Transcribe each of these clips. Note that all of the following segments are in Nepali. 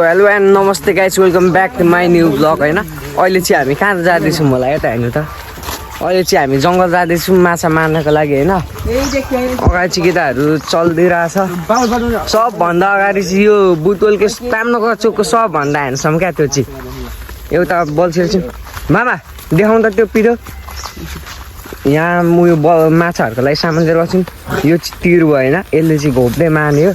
हेलो एन्ड नमस्ते guys, welcome back to my new blog होइन। अहिले चाहिँ हामी कहाँ जाँदैछौँ होला यता हेर्नु त। अहिले चाहिँ हामी जङ्गल जाँदैछौँ माछा मार्नको लागि होइन। अगाडि चाहिँ केटाहरू चलिदिइरहेछ। सबभन्दा अगाडि चाहिँ यो बुटोलको ताम्नगर चोकको सबभन्दा ह्यान्डसम क्या त्यो चाहिँ एउटा बल्छी चाहिँ। मामा देखाउँ त त्यो पिरो। यहाँ उयो माछाहरूको लागि सामान चाहिँ राख्छौँ। यो चाहिँ तिर भयो होइन, यसले चाहिँ घोप्दै मान्यो।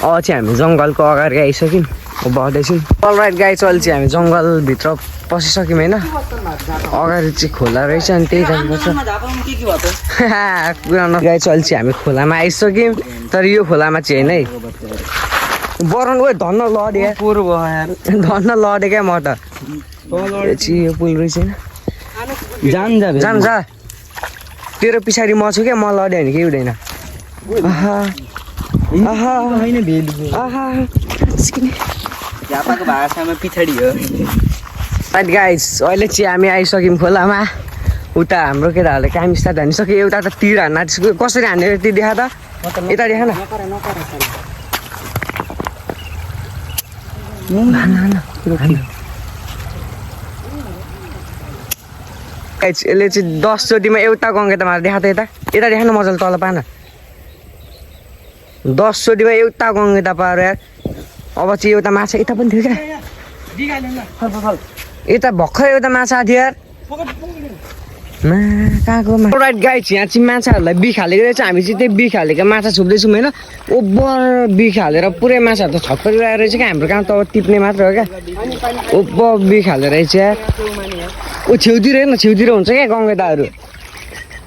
अब चाहिँ हामी जङ्गलको अगाडि आइसक्यौँ, बढ्दैछौँ। अलराइट गाइस, अहिले चाहिँ हामी जङ्गलभित्र पसिसक्यौँ होइन। अगाडि चाहिँ खोला रहेछ अनि त्यही जानुपर्छ। गाइस अहिले चाहिँ हामी खोलामा आइसक्यौँ, तर यो खोलामा चाहिँ होइन है। बरन ओ धन्न लड्यो पुरो भयो, धन्न लड्यो क्या म त। यो पुल रहेछ होइन, जान जा। तेरो पछाडि म छु क्या, म लड्यो भने केही हुँदैन। पछाडि हो गाइस। अहिले चाहिँ हामी आइसक्यौँ खोलामा। उता हाम्रो केटाहरूले काम स्टार्ट हानिसक्यो। एउटा त तिर हान्न आँटिसक्यो। कसरी हान्ने त्यो देखा त, यता देखा न। यसले चाहिँ 10 चोटिमा एउटा गङ्गेटा मार देखा त, यता यता देखा न मजाले तल पान। 10 चोटिमा एउटा गङ्गेटा पाएर यार। अब चाहिँ एउटा माछा यता पनि थियो क्या, यता भर्खर एउटा माछा थियो यार। कहाँको राइट गाइस, यहाँ चाहिँ माछाहरूलाई बिख हालेको रहेछ। हामी चाहिँ त्यही बिख हालेको माछा छुप्दैछौँ होइन। ओभर बिख हालेर पुरै माछाहरू त छक्करिरहेको रहेछ क्या। हाम्रो काम त अब टिप्ने मात्र हो क्या। ओभर बिख हालेर रहेछ यार। ऊ छेउतिर हेर्न, छेउतिर हुन्छ क्या गङ्गेटाहरू।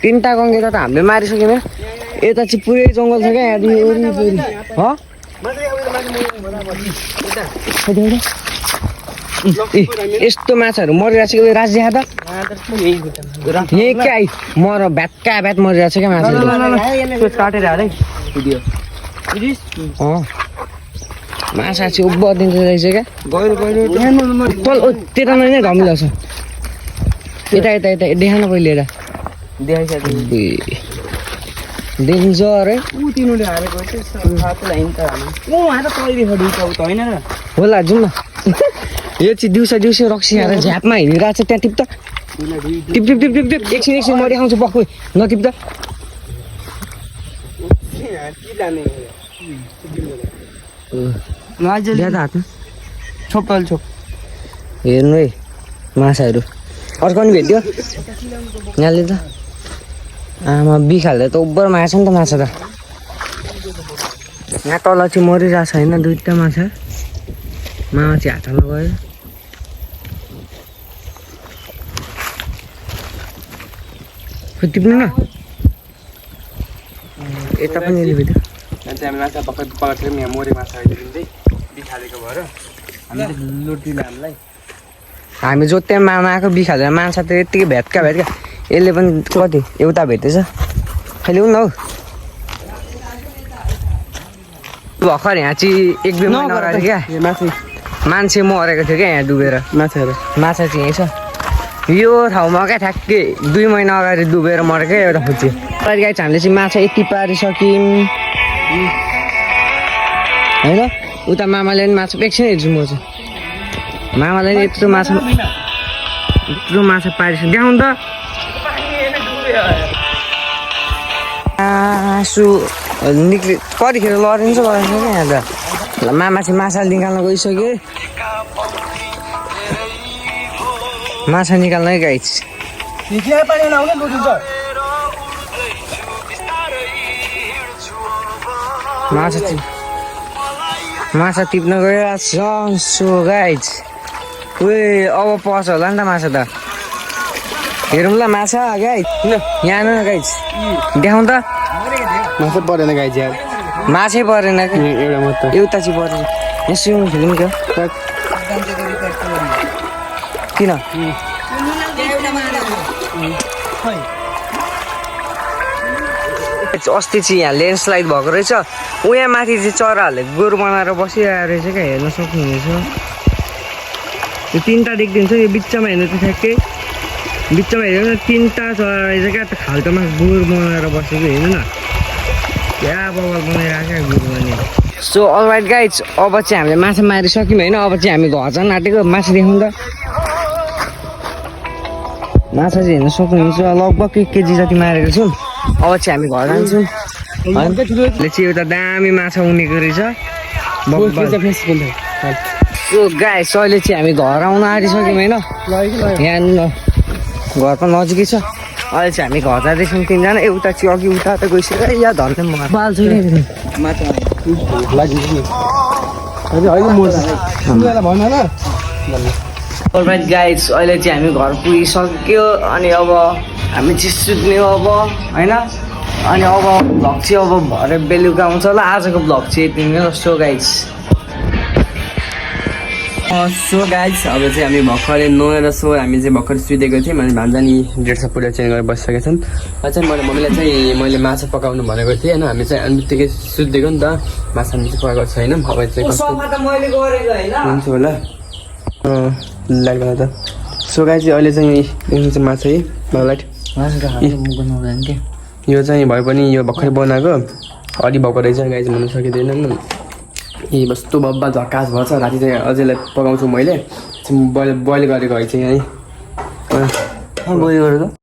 3टा गङ्गेटा त हामीले मारिसक्यौँ। यता चाहिँ पुरै जङ्गल छ क्या यहाँदेखि वरिपरि। यस्तो माछाहरू मरिरहेको छ राज देखा त। यहीँ क्या मर भ्याट्का भ्याट मरिरहेको छ क्या माछाहरू। काटेर हाल है माछा चाहिँ उब्ब दिन्छ रहेछ क्या। तल त्यता नै धमिलो छ। यता यता यता देखा न पहिले यता डेन्जर है। होला जाउँ न। यो चाहिँ दिउँसो रक्सी खाएर झ्यापमा हिँडिरहेको छ। त्यहाँ टिप त, tip tip tip tip tip. एकछिन म देखाउँछु बक्खु, नटिप त। हातमा छोप हेर्नु है माछाहरू। अर्को पनि भेट्यो यहाँले त। आमा बिख हाल्दा त उब्बर मार्छ नि त माछा त। यहाँ तल चाहिँ मरिरहेको छ होइन 2टा माछा। मामा चाहिँ हातमा गयो। टिप्नु न यता पनि भेट्यो। माछा पकाएको यहाँ मरे माछा बिखालेको भएर हामीलाई हामी जोत्दै मामा आएको बिख हालेर माछा त यत्तिकै भ्याट्का भ्याट्का। यसले पनि कति एउटा भेटेछ। खालि उन हौ भर्खर यहाँ चाहिँ 1-2 महिना अगाडि क्या मान्छे मरेको थियो क्या यहाँ डुबेर। माछा चाहिँ यहीँ छ यो ठाउँमा क्या। ठ्याक्कै 2 महिना अगाडि डुबेर मरेको एउटा खुच्ची। अहिले गाइस हामीले चाहिँ माछा यति पारिसक्यौँ होइन। उता मामाले पनि माछा एकछिन हेर्छु म चाहिँ। मामाले पनि यत्रो माछा पारिसक्यो। देखाउनु त आँसु निक्लि कतिखेर लडिन्छ क्या यहाँ त। मामा चाहिँ माछा निकाल्न गइसक्यो। माछा निकाल्न है गाइस। माछा टिप्न गइरहेको छ गाइस। उयो अब पर्छ होला नि त माछा त। हेरौँ ल माछा गाइस। यहाँ न गाइस देखाउँ त। माछा परेन गाइस यार। माछै परेन कि एउटा मात्र, एउटा चाहिँ परेन। यहाँ स्विमिङ खेल्यौँ क्या किन। अस्ति चाहिँ यहाँ ल्यान्डस्लाइड भएको रहेछ। यहाँ माथि चाहिँ चराहरूले गोरु बनाएर बसिरहेको रहेछ क्या, हेर्न सक्नुहुनेछ। यो 3टा देखिदिन्छ। यो बिचमा हेर्नु त ठ्याक्कै बिचमा हेर्नु न 3टा चरा रहेछ क्या। त खाल्टोमा गोरु बनाएर बसेको हेर्नु न। क्या बवाल बनाइरहेको क्या गोरु बनाएर। सो अलराइट गाइज अब चाहिँ हामीले माछा मारिसक्यौँ होइन अब चाहिँ हामी घर जान आँटेको माछा देख्नु त माछा चाहिँ हेर्न सक्नुहुन्छ लगभग 1 केजी जति मारेको छौँ अब चाहिँ हामी घर जान्छौँ अहिले चाहिँ एउटा दामी माछा उनेको रहेछ सो गाइस अहिले चाहिँ हामी घर आउन आँटिसक्यौँ होइन यहाँ घरको नजिकै छ अहिले चाहिँ हामी घर जाँदैछौँ 3 जना एउटा चाहिँ अघि उता त गइसक्यो या धर्ने बाल चाहिँ अलराइट गाइस अहिले चाहिँ हामी घर पुगिसक्यो अनि अब हामी चाहिँ सुत्ने अब होइन अनि अब भ्लग चाहिँ अब भरे बेलुका आउँछ होला आजको भ्लग चाहिँ यति नै जस्तो गाइस सो गाइस अब चाहिँ हामी भर्खरै नुहाएर सो हामी चाहिँ भर्खर सुतेको थियौँ अनि भान्जानी ड्रेस पुरा चेन्ज गरेर बसिसकेका छन् र चाहिँ मैले मम्मीलाई चाहिँ मैले माछा पकाउनु भनेको थिएँ होइन हामी चाहिँ अनि बित्तिकै सुत्दिएको नि त माछा चाहिँ पकाएको छैन अब चाहिँ हुन्छ होला लाग्दैन त सो गाइस चाहिँ अहिले चाहिँ देख्नु चाहिँ माछा है बाउलाइट यो चाहिँ भए पनि यो भर्खरै बनाएको अलि भएको रहेछ गाइस भन्नु सकिँदैन यी कस्तो बब्बा झकास भएछ राति चाहिँ अझैलाई पकाउँछु मैले बोइल गरेको है चाहिँ है बोइल गरेको